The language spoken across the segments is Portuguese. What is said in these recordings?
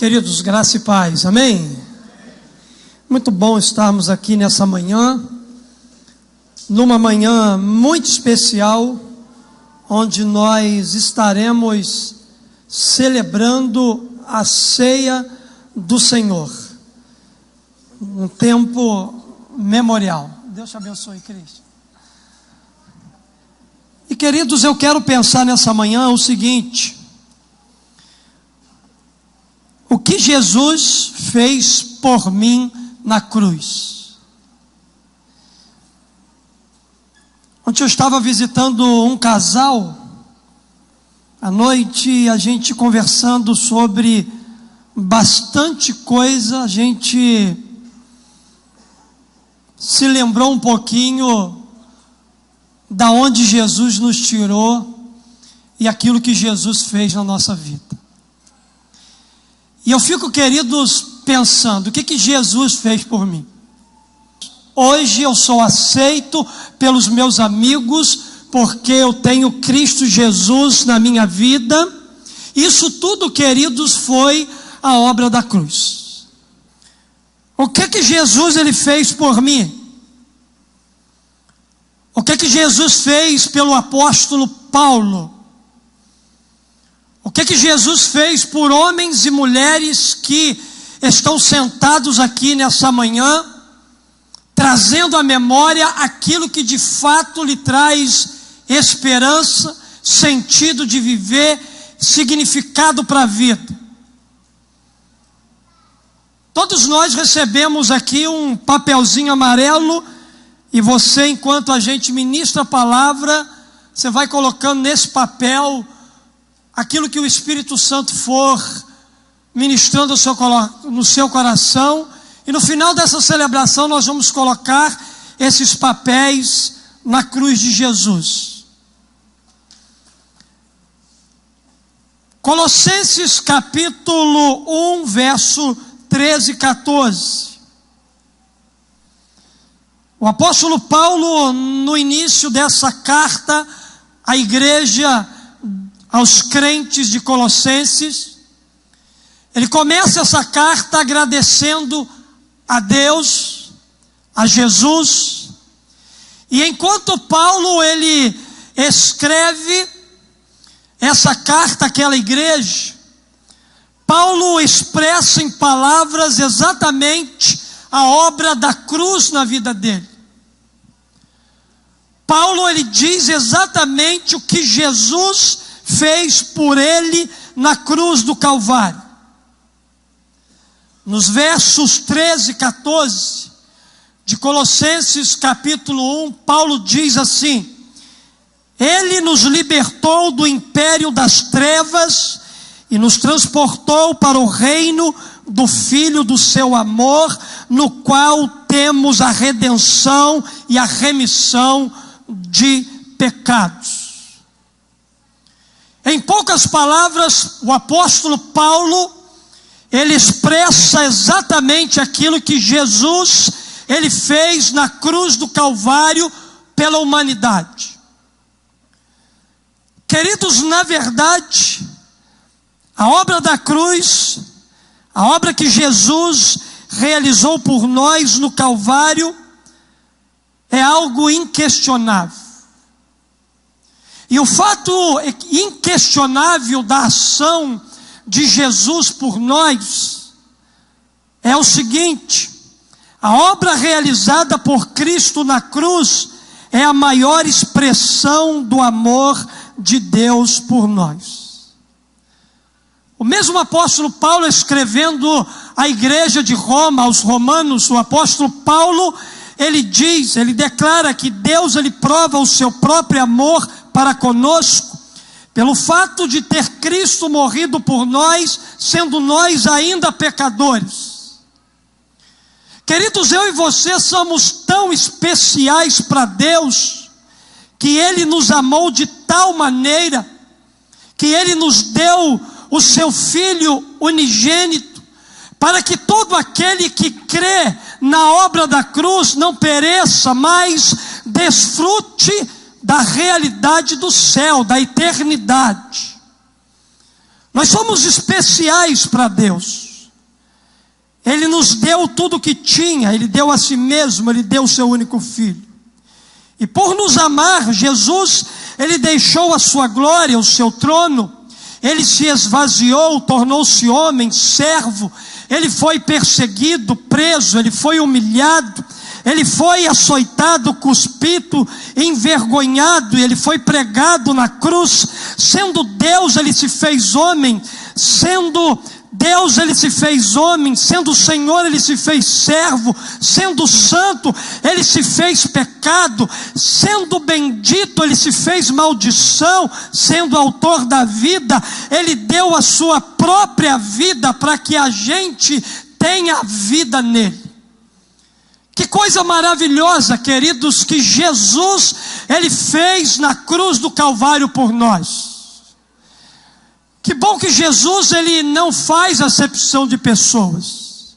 Queridos, graça e paz, amém? Muito bom estarmos aqui nessa manhã, numa manhã muito especial, onde nós estaremos celebrando a ceia do Senhor, um tempo memorial. Deus te abençoe, Cristo. E queridos, eu quero pensar nessa manhã o seguinte: o que Jesus fez por mim na cruz? Ontem eu estava visitando um casal, à noite, a gente conversando sobre bastante coisa, a gente se lembrou um pouquinho da onde Jesus nos tirou e aquilo que Jesus fez na nossa vida. E eu fico, queridos, pensando, o que Jesus fez por mim? Hoje eu sou aceito pelos meus amigos, porque eu tenho Cristo Jesus na minha vida. Isso tudo, queridos, foi a obra da cruz. O que Jesus ele fez por mim? O que Jesus fez pelo apóstolo Paulo? O que Jesus fez por homens e mulheres que estão sentados aqui nessa manhã, trazendo à memória aquilo que de fato lhe traz esperança, sentido de viver, significado para a vida? Todos nós recebemos aqui um papelzinho amarelo, e você, enquanto a gente ministra a palavra, você vai colocando nesse papel aquilo que o Espírito Santo for ministrando no seu coração, e no final dessa celebração nós vamos colocar esses papéis na cruz de Jesus. Colossenses capítulo 1, verso 13 e 14. O apóstolo Paulo, no início dessa carta à igreja, aos crentes de Colossenses, ele começa essa carta agradecendo a Deus, a Jesus. E enquanto Paulo ele escreve essa carta àquela igreja, Paulo expressa em palavras exatamente a obra da cruz na vida dele. Paulo ele diz exatamente o que Jesus fez por ele na cruz do Calvário. Nos versos 13 e 14 de Colossenses capítulo 1, Paulo diz assim: Ele nos libertou do império das trevas e nos transportou para o reino do Filho do seu amor, no qual temos a redenção e a remissão de pecados. Em poucas palavras, o apóstolo Paulo, ele expressa exatamente aquilo que Jesus, ele fez na cruz do Calvário pela humanidade. Queridos, na verdade, a obra da cruz, a obra que Jesus realizou por nós no Calvário, é algo inquestionável. E o fato inquestionável da ação de Jesus por nós é o seguinte: a obra realizada por Cristo na cruz é a maior expressão do amor de Deus por nós. O mesmo apóstolo Paulo, escrevendo à igreja de Roma, aos romanos, o apóstolo Paulo, ele diz, ele declara que Deus ele prova o seu próprio amor para conosco, pelo fato de ter Cristo morrido por nós, sendo nós ainda pecadores. Queridos, eu e você somos tão especiais para Deus, que Ele nos amou de tal maneira, que Ele nos deu o seu Filho unigênito, para que todo aquele que crê na obra da cruz não pereça, mas desfrute da realidade do céu, da eternidade. Nós somos especiais para Deus. Ele nos deu tudo o que tinha, Ele deu a si mesmo, Ele deu o seu único Filho. E por nos amar, Jesus, Ele deixou a sua glória, o seu trono, Ele se esvaziou, tornou-se homem, servo, Ele foi perseguido, preso, Ele foi humilhado, Ele foi açoitado, cuspido, envergonhado, Ele foi pregado na cruz. Sendo Deus, Ele se fez homem. Sendo Deus, Ele se fez homem. Sendo Senhor, Ele se fez servo. Sendo santo, Ele se fez pecado. Sendo bendito, Ele se fez maldição. Sendo autor da vida, Ele deu a sua própria vida para que a gente tenha vida nele. Que coisa maravilhosa, queridos, que Jesus, Ele fez na cruz do Calvário por nós. Que bom que Jesus, Ele não faz acepção de pessoas.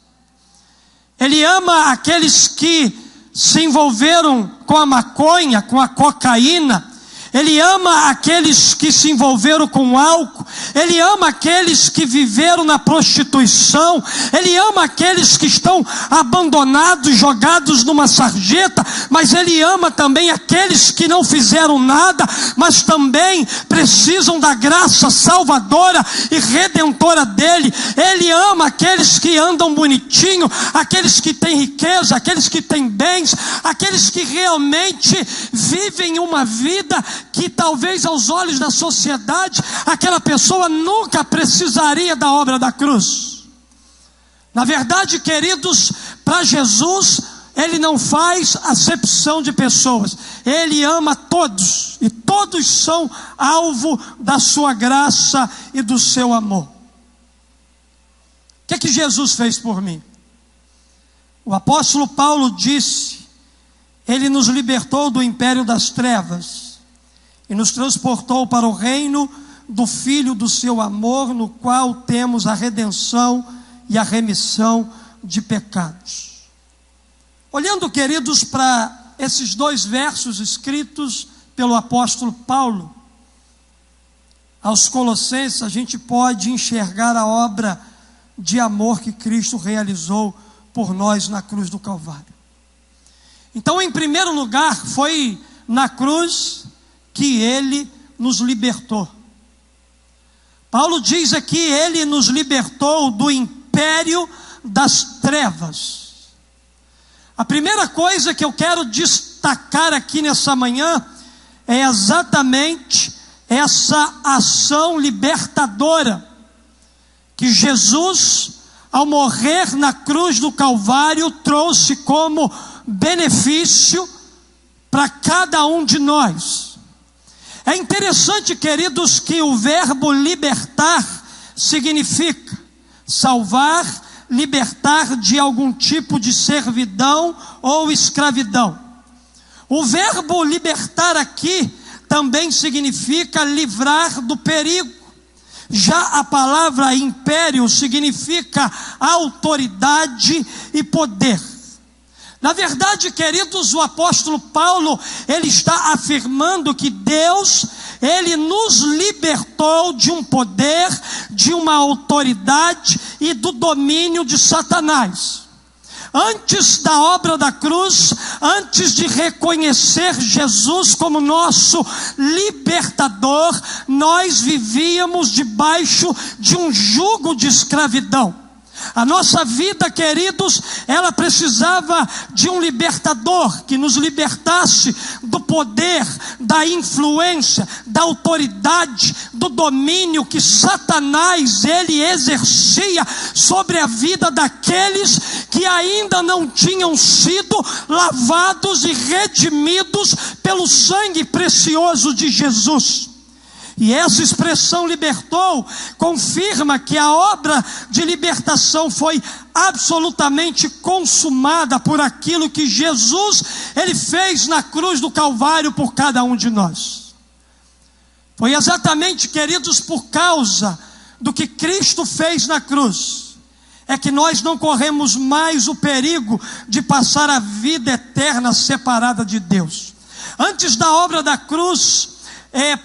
Ele ama aqueles que se envolveram com a maconha, com a cocaína. Ele ama aqueles que se envolveram com álcool. Ele ama aqueles que viveram na prostituição. Ele ama aqueles que estão abandonados, jogados numa sarjeta. Mas Ele ama também aqueles que não fizeram nada, mas também precisam da graça salvadora e redentora dEle. Ele ama aqueles que andam bonitinho, aqueles que têm riqueza, aqueles que têm bens, aqueles que realmente vivem uma vida que talvez aos olhos da sociedade, aquela pessoa nunca precisaria da obra da cruz. Na verdade, queridos, para Jesus, Ele não faz acepção de pessoas. Ele ama todos, e todos são alvo da sua graça e do seu amor. O que Jesus fez por mim? O apóstolo Paulo disse: Ele nos libertou do império das trevas e nos transportou para o reino do Filho do seu amor, no qual temos a redenção e a remissão de pecados. Olhando, queridos, para esses dois versos escritos pelo apóstolo Paulo aos Colossenses, a gente pode enxergar a obra de amor que Cristo realizou por nós na cruz do Calvário. Então, em primeiro lugar, foi na cruz que Ele nos libertou. Paulo diz aqui: Ele nos libertou do império das trevas. A primeira coisa que eu quero destacar aqui nessa manhã é exatamente essa ação libertadora que Jesus, ao morrer na cruz do Calvário, trouxe como benefício para cada um de nós. É interessante, queridos, que o verbo libertar significa salvar, libertar de algum tipo de servidão ou escravidão. O verbo libertar aqui também significa livrar do perigo. Já a palavra império significa autoridade e poder. Na verdade, queridos, o apóstolo Paulo, ele está afirmando que Deus, Ele nos libertou de um poder, de uma autoridade e do domínio de Satanás. Antes da obra da cruz, antes de reconhecer Jesus como nosso libertador, nós vivíamos debaixo de um jugo de escravidão. A nossa vida, queridos, ela precisava de um libertador que nos libertasse do poder, da influência, da autoridade, do domínio que Satanás, ele exercia sobre a vida daqueles que ainda não tinham sido lavados e redimidos pelo sangue precioso de Jesus. E essa expressão libertou confirma que a obra de libertação foi absolutamente consumada por aquilo que Jesus, Ele fez na cruz do Calvário por cada um de nós. Foi exatamente, queridos, por causa do que Cristo fez na cruz, é que nós não corremos mais o perigo de passar a vida eterna separada de Deus. Antes da obra da cruz,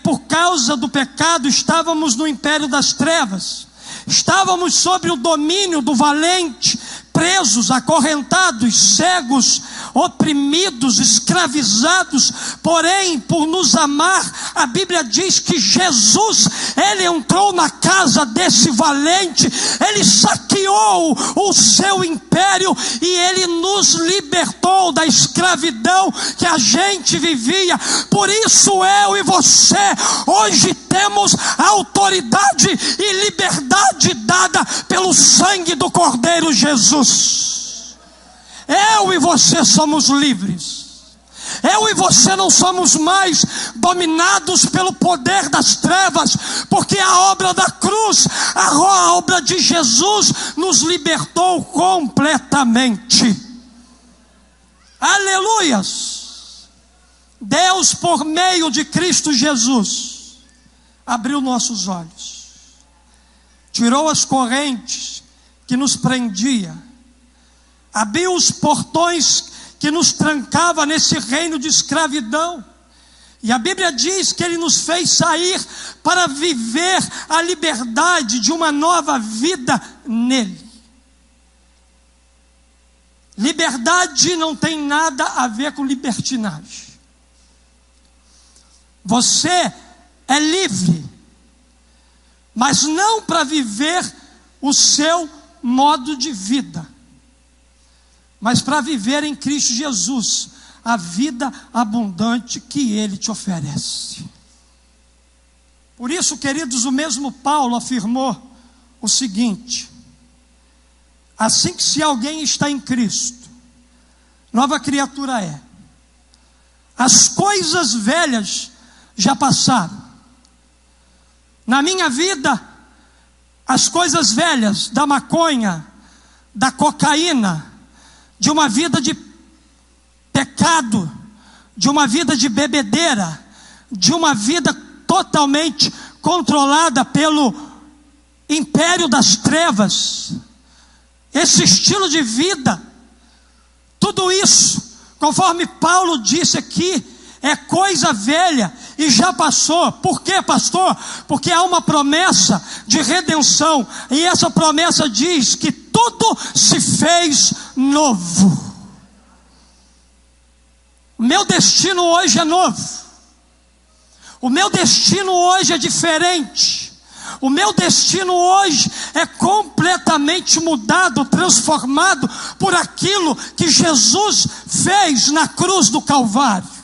por causa do pecado, estávamos no império das trevas, estávamos sob o domínio do valente presos, acorrentados, cegos, oprimidos, escravizados, porém, por nos amar, a Bíblia diz que Jesus, ele entrou na casa desse valente, ele saqueou o seu império e ele nos libertou da escravidão que a gente vivia. Por isso eu e você hoje temos autoridade e liberdade dada pelo sangue do Cordeiro Jesus. Eu e você somos livres. Eu e você não somos mais dominados pelo poder das trevas, porque a obra da cruz, a obra de Jesus nos libertou completamente. Aleluias! Deus, por meio de Cristo Jesus, abriu nossos olhos, tirou as correntes que nos prendia, abriu os portões que nos trancava nesse reino de escravidão, e a Bíblia diz que ele nos fez sair para viver a liberdade de uma nova vida nele. Liberdade não tem nada a ver com libertinagem. Você é livre, mas não para viver o seu modo de vida, mas para viver em Cristo Jesus a vida abundante que Ele te oferece. Por isso, queridos, o mesmo Paulo afirmou o seguinte: assim que se alguém está em Cristo, nova criatura é. As coisas velhas já passaram. Na minha vida, as coisas velhas da maconha, da cocaína, de uma vida de pecado, de uma vida de bebedeira, de uma vida totalmente controlada pelo império das trevas, esse estilo de vida, tudo isso, conforme Paulo disse aqui, é coisa velha e já passou. Por quê, pastor? Porque há uma promessa de redenção, e essa promessa diz que tudo se fez novo. O meu destino hoje é novo. O meu destino hoje é diferente. O meu destino hoje é completamente mudado, transformado por aquilo que Jesus fez na cruz do Calvário.